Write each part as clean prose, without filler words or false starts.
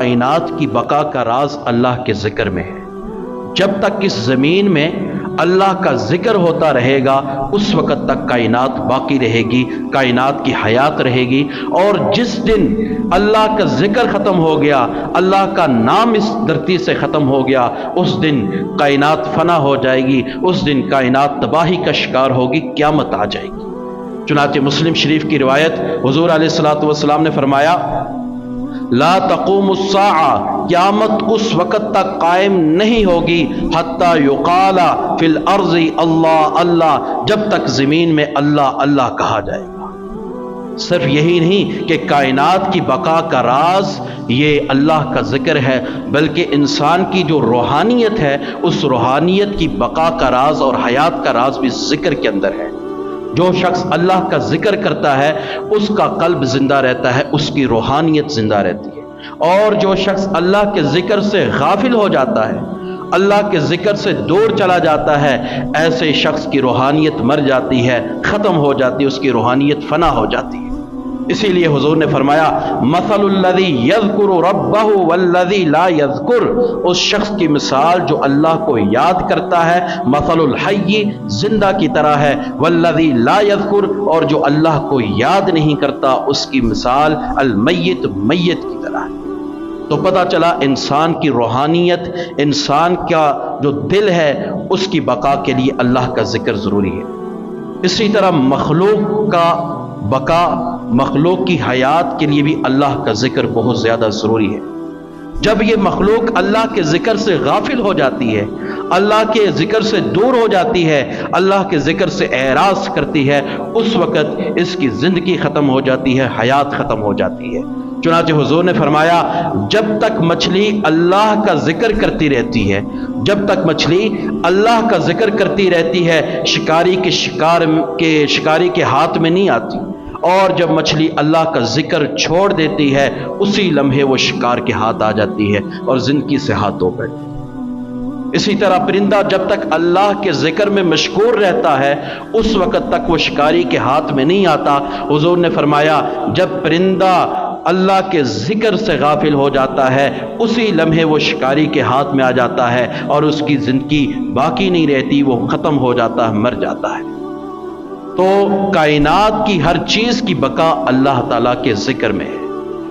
کائنات کی بقا کا راز اللہ کے ذکر میں ہے۔ جب تک اس زمین میں اللہ کا ذکر ہوتا رہے گا اس وقت تک کائنات باقی رہے گی، کائنات کی حیات رہے گی، اور جس دن اللہ کا ذکر ختم ہو گیا، اللہ کا نام اس دھرتی سے ختم ہو گیا، اس دن کائنات فنا ہو جائے گی، اس دن کائنات تباہی کا شکار ہوگی، قیامت آ جائے گی۔ چنانچہ مسلم شریف کی روایت، حضور علیہ الصلوۃ والسلام نے فرمایا لا تقوم الساعہ، قیامت اس وقت تک قائم نہیں ہوگی حتی یقال فی الارض اللہ اللہ، جب تک زمین میں اللہ اللہ کہا جائے گا۔ صرف یہی نہیں کہ کائنات کی بقا کا راز یہ اللہ کا ذکر ہے، بلکہ انسان کی جو روحانیت ہے اس روحانیت کی بقا کا راز اور حیات کا راز بھی ذکر کے اندر ہے۔ جو شخص اللہ کا ذکر کرتا ہے اس کا قلب زندہ رہتا ہے، اس کی روحانیت زندہ رہتی ہے، اور جو شخص اللہ کے ذکر سے غافل ہو جاتا ہے، اللہ کے ذکر سے دور چلا جاتا ہے، ایسے شخص کی روحانیت مر جاتی ہے، ختم ہو جاتی ہے، اس کی روحانیت فنا ہو جاتی ہے۔ اسی لیے حضور نے فرمایا مثل الذی یذکر ربہ والذی لا یذکر، اس شخص کی مثال جو اللہ کو یاد کرتا ہے مثل الحی، زندہ کی طرح ہے، والذی لا یذکر، اور جو اللہ کو یاد نہیں کرتا اس کی مثال المیت، میت کی طرح ہے۔ تو پتہ چلا انسان کی روحانیت، انسان کا جو دل ہے اس کی بقا کے لیے اللہ کا ذکر ضروری ہے۔ اسی طرح مخلوق کا بقا، مخلوق کی حیات کے لیے بھی اللہ کا ذکر بہت زیادہ ضروری ہے۔ جب یہ مخلوق اللہ کے ذکر سے غافل ہو جاتی ہے، اللہ کے ذکر سے دور ہو جاتی ہے، اللہ کے ذکر سے اعراض کرتی ہے، اس وقت اس کی زندگی ختم ہو جاتی ہے، حیات ختم ہو جاتی ہے۔ چنانچہ حضور نے فرمایا جب تک مچھلی اللہ کا ذکر کرتی رہتی ہے، جب تک مچھلی اللہ کا ذکر کرتی رہتی ہے، شکاری کے ہاتھ میں نہیں آتی، اور جب مچھلی اللہ کا ذکر چھوڑ دیتی ہے اسی لمحے وہ شکار کے ہاتھ آ جاتی ہے اور زندگی سے ہاتھ دھو بیٹھتی ہے۔ اسی طرح پرندہ جب تک اللہ کے ذکر میں مشغول رہتا ہے اس وقت تک وہ شکاری کے ہاتھ میں نہیں آتا۔ حضور نے فرمایا جب پرندہ اللہ کے ذکر سے غافل ہو جاتا ہے اسی لمحے وہ شکاری کے ہاتھ میں آ جاتا ہے اور اس کی زندگی باقی نہیں رہتی، وہ ختم ہو جاتا ہے، مر جاتا ہے۔ تو کائنات کی ہر چیز کی بقا اللہ تعالیٰ کے ذکر میں ہے،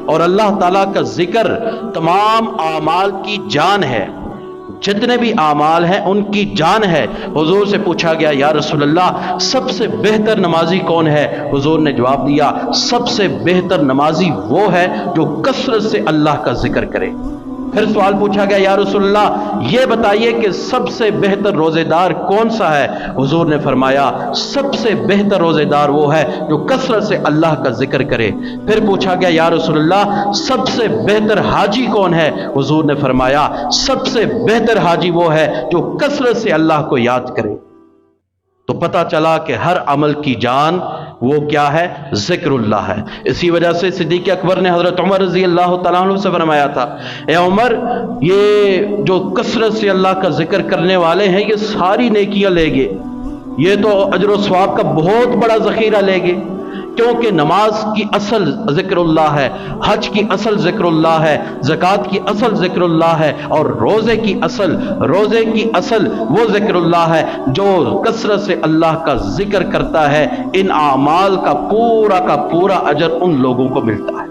اور اللہ تعالیٰ کا ذکر تمام اعمال کی جان ہے، جتنے بھی اعمال ہیں ان کی جان ہے۔ حضور سے پوچھا گیا یا رسول اللہ سب سے بہتر نمازی کون ہے؟ حضور نے جواب دیا سب سے بہتر نمازی وہ ہے جو کثرت سے اللہ کا ذکر کرے۔ پھر سوال پوچھا گیا یا رسول اللہ یہ بتائیے کہ سب سے بہتر روزے دار کون سا ہے؟ حضور نے فرمایا سب سے بہتر روزے دار وہ ہے جو کثرت سے اللہ کا ذکر کرے۔ پھر پوچھا گیا یا رسول اللہ سب سے بہتر حاجی کون ہے؟ حضور نے فرمایا سب سے بہتر حاجی وہ ہے جو کثرت سے اللہ کو یاد کرے۔ تو پتہ چلا کہ ہر عمل کی جان وہ کیا ہے؟ ذکر اللہ ہے۔ اسی وجہ سے صدیق اکبر نے حضرت عمر رضی اللہ تعالیٰ عنہ سے فرمایا تھا اے عمر یہ جو کثرت سے اللہ کا ذکر کرنے والے ہیں یہ ساری نیکیاں لے گے، یہ تو اجر و ثواب کا بہت بڑا ذخیرہ لے گے، کیونکہ نماز کی اصل ذکر اللہ ہے، حج کی اصل ذکر اللہ ہے، زکوٰۃ کی اصل ذکر اللہ ہے، اور روزے کی اصل وہ ذکر اللہ ہے۔ جو کثرت سے اللہ کا ذکر کرتا ہے ان اعمال کا پورا اجر ان لوگوں کو ملتا ہے۔